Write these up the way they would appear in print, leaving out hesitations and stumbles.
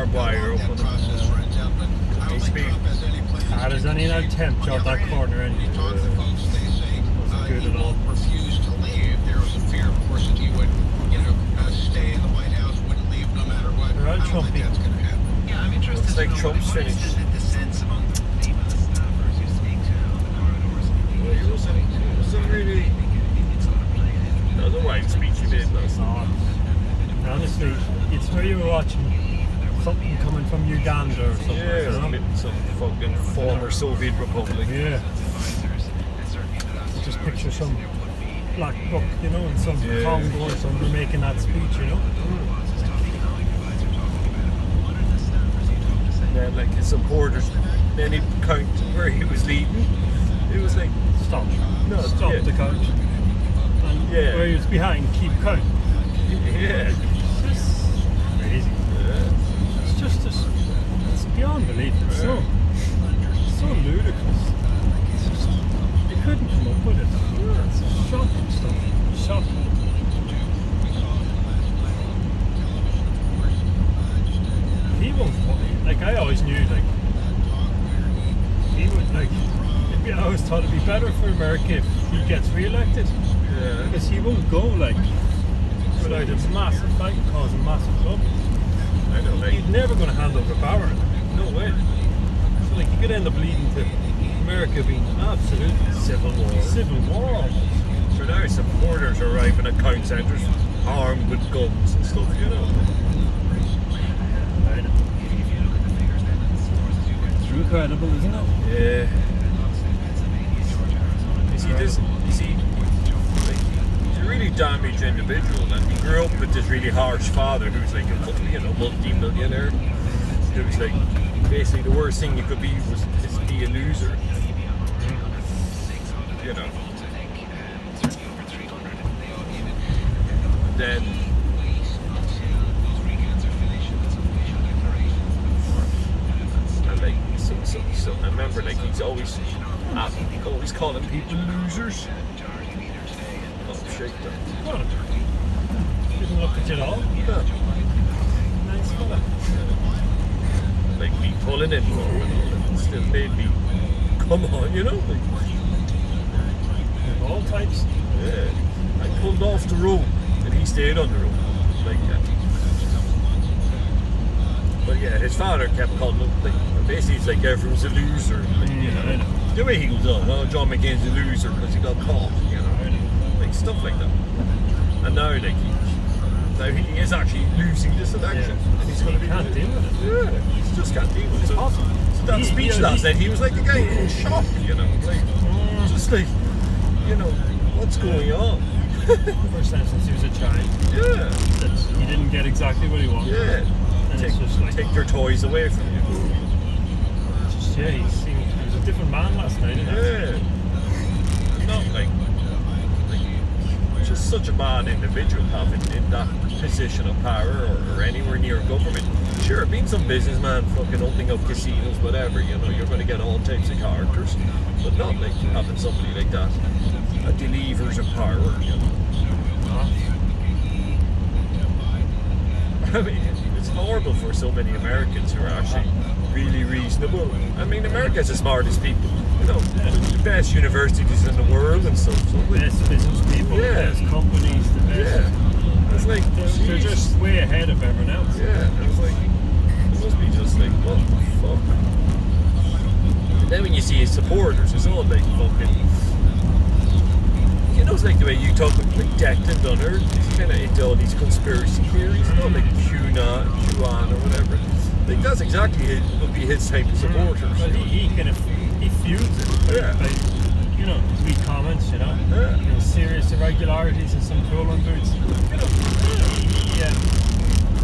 barbed wire up on them. There's only an attempt out that corner anyway. Wasn't good at all. Refused to leave. There was a fear, of course, that he would, stay in the White House, wouldn't leave no matter what. They're all Trumpy. That's going to happen. Yeah, I'm interested. Looks like Trump's finished. The sense among famous staffers who speak to the corridors. He wasn't really. That was a wide speech he made last night. Honestly, it's where you were watching something coming from Uganda or something. Yeah, some fucking former Soviet republic. Yeah. You just picture some black book, and some Congo or something making that speech, And then, like, his supporters, then he'd count where he was leading. It was like, Stop yeah. the count. And where he was behind, keep count. Yeah. It's just crazy. Yeah. It's just it's beyond belief. It's so ludicrous. It's just, they couldn't come up with it. It's shocking stuff. Shocking. He won't. Like, I always knew, like, he would, like, I always thought it'd be better for America if he gets re-elected. Yeah. Because he won't go, like, without a massive fight and causing massive trouble. I know, like, He's never going to hand over power. No way. So, like, you could end up leading to America being absolutely civil war. Civil war almost. So now supporters are arriving at count centres, armed with guns and stuff, I know. It's incredible, isn't it? Yeah. He's a really damaged individual, and he grew up with this really harsh father who's like a multi-millionaire. It was like basically the worst thing you could be was just be a loser. Then and like so I remember, like, he's always calling people losers. Shake them. Oh. Didn't look at you at all. Yeah. Nice fella. Like me pulling in more and still made me come on, like, Of all types. yeah. I pulled off the road and he stayed on the road. Like that. But yeah, his father kept calling him, like, basically it's like everyone's a loser. Like, I know. The way he goes on, oh, John McCain's a loser because he got caught, like stuff like that. And now, like, he is actually losing this election, and he's going to be can't deal with it. Yeah, he just can't deal with it. So that speech last night, he was like a guy in shock, like just like, what's going on? First time since he was a child. Yeah, That he didn't get exactly what he wanted. yeah. And it's just like, Take your toys away from you. he was a different man last night, Yeah, not like just such a bad individual having in that position of power or anywhere near government. Sure, being some businessman fucking opening up casinos, whatever, you're going to get all types of characters, but not like having somebody like that that delivers a power, I mean, it's horrible for so many Americans who are actually really reasonable. I mean, America's the smartest people, the best universities in the world and stuff. So The best business people, the best companies, the best. yeah. It's like, They're just way ahead of everyone else. yeah, it was like, it must be just like, what the fuck? And then when you see his supporters, it's all like fucking, it's like the way you talk about, like, Declan Dunner, he's kind of into all these conspiracy theories, like QAnon or whatever. Like, that's exactly would be his type of supporters. Well, he feuds it. Yeah. By, sweet comments, Yeah. serious irregularities and some trolling boots.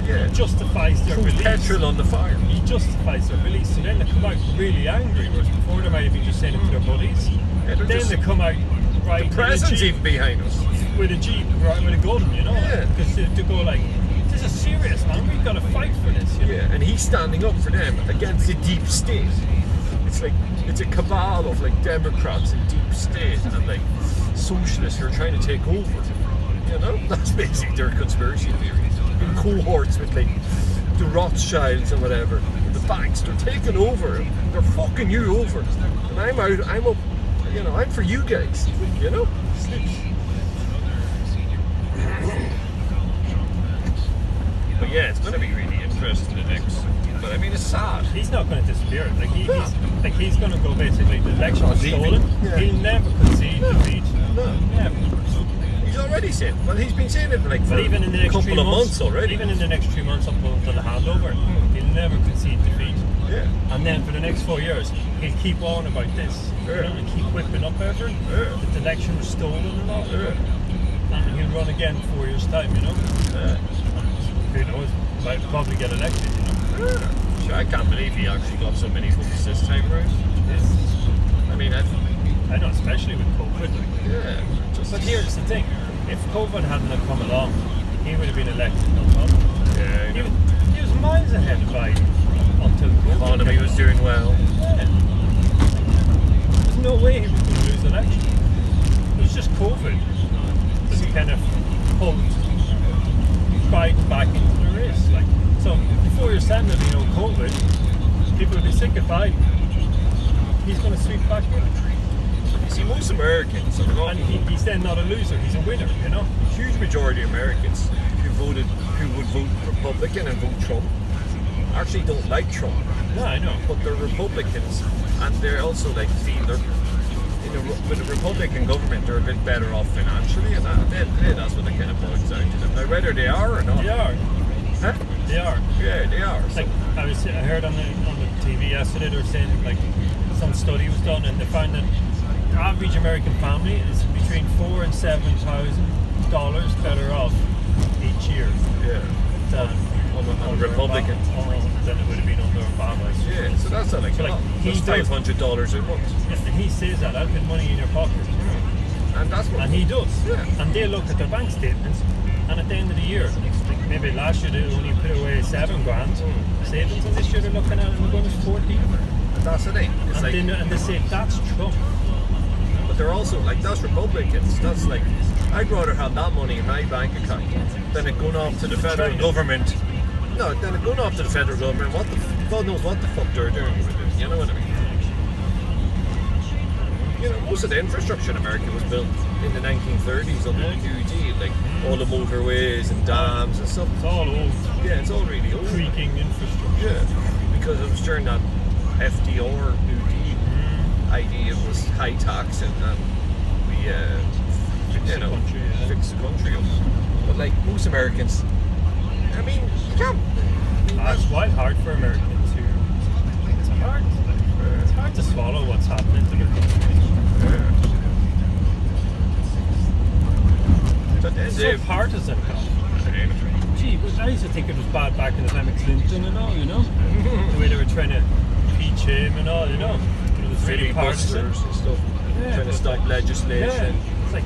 He justifies their Throws release. petrol on the fire. He justifies their release, so then they come out really angry, whereas before they might have been just saying it to their buddies. Yeah, Then they come out right The president's even behind us. with a jeep, right, with a gun, Yeah. because to go like, this is serious, man. We've got to fight for this. Yeah, and he's standing up for them against the deep state. It's like, it's a cabal of like Democrats and deep state and like socialists who are trying to take over. That's basically their conspiracy theories. In cohorts with like the Rothschilds and whatever, the banks, they're taking over. They're fucking you over. And I'm out, I'm up, you know, I'm for you guys, you know? But yeah, it's going to be really interesting the next. But I mean, it's sad. He's not going to disappear. He's going to go basically. The election was stolen. Yeah. He'll never concede defeat. No. Never. He's already saying. Well, he's been saying it like for But even in the a next couple 3 of months, months already. Even in the next 3 months up until the handover, he'll never concede defeat. Yeah. And then for the next 4 years, he'll keep on about this. Yeah. You know, and keep whipping up everything. Yeah. That the election was stolen and all. Yeah. And he'll run again 4 years' time, you know. Yeah. Who knows? Might probably get elected, you know. Yeah. Sure, I can't believe he actually got so many votes this time round. I mean, I know, especially with COVID. yeah. Just, But here's the thing: if COVID hadn't have come along, he would have been elected. No problem. yeah, He was miles ahead of Biden until the COVID economy came was along. doing well. Yeah. There's no way he was going to lose the election. It was just COVID that kind of pulled Biden back into the race. Like, so in 4 years' time, there'll be no COVID. People will be sick of Biden. He's going to sweep back in. You see, most Americans, And he's then not a loser, he's a winner, you know? a huge majority of Americans who would vote Republican and vote Trump actually don't like Trump, Yeah, I know. but they're Republicans, and they're also like feel they're with a Republican government they're a bit better off financially, and at the end of the day, that's what it kind of boils down to them. Now, whether they are or not, They are. huh? They are. Yeah, they are. So, Like I heard on the TV yesterday they were saying like some study was done and they found that the average American family is between $4,000 and $7,000 better off each year yeah, than on Republican. than it would have been under Obama's. Yeah, so that's not like, So, like, he that's does- $500 a month, And he says that I'll put money in your pocket. and that's what. And he does. Yeah. And they look at their bank statements, and at the end of the year, like maybe last year they only put away $7,000 savings, and this year they're looking at it and they're going to 40. That's the thing. It's like, And they say that's Trump. but they're also like that's Republicans. That's like I'd rather have that money in my bank account than it going off to the federal China. government. No, than it going off to the federal government. God knows what the fuck they're doing with it. You know what I mean? You know, most of the infrastructure in America was built in the 1930s under the New Deal, like all the motorways and dams and stuff. It's all old, Yeah, it's all really old. creaking infrastructure. Yeah, because it was during that FDR New Deal idea. It was high tax and we, you know, country, yeah. fix the country up. But like most Americans, I mean, you can't. That's quite hard for Americans to. It's hard to swallow what's happening to their country. It's so partisan. Gee, but I used to think it was bad back in the time of Clinton and all, you know? The way they were trying to impeach him and all, you know? It was really partisan. Filibusters and stuff, Yeah, trying to but stop Yeah, legislation. it's like,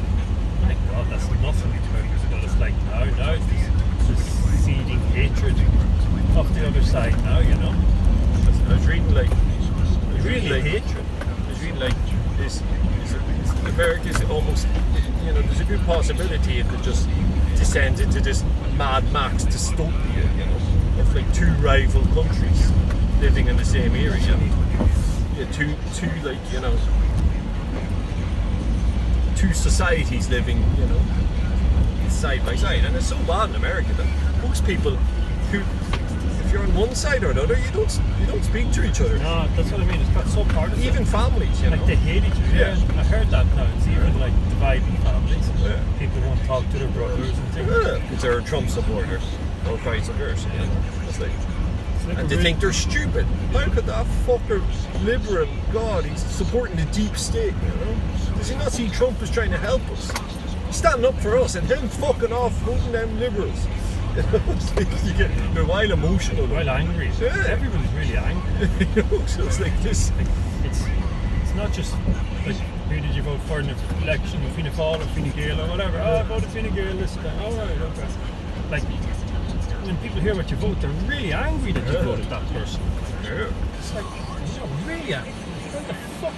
my God, that's nothing. But it's like now there's seeding hatred off the other side now, you know? I was reading like, Really hatred. I was reading like this. America's almost, you know, there's a good possibility it could just descend into this Mad Max dystopia, you know, of like two rival countries living in the same area. Yeah, two like, you know, two societies living, you know, side by side. And it's so bad in America that most people who, if you're on one side or another, you don't speak to each other. No, that's what I mean. It's got so partisan. Even families, you know. like they hate each other. Yeah. I heard that now. It's even like dividing families. Yeah. People won't talk to their brothers and things. Because they're a Trump supporter or vice versa. You know? It's like, It's like and a they real- think they're stupid. How could that fucker liberal, God, he's supporting the deep state, you know? Does he not see Trump is trying to help us? He's standing up for us and him fucking off voting them liberals. You know, it's like they're wild emotional. well angry. Yeah. Everyone's really angry. You know, so it's like this. Like, it's not just like who did you vote for in the election, Fianna Fáil or Fine Gael or whatever. Oh, I voted Fine Gael this time. All right, okay. Like when people hear what you vote, they're really angry that you Yeah. voted that person. Yeah. It's like, really angry. What the fuck?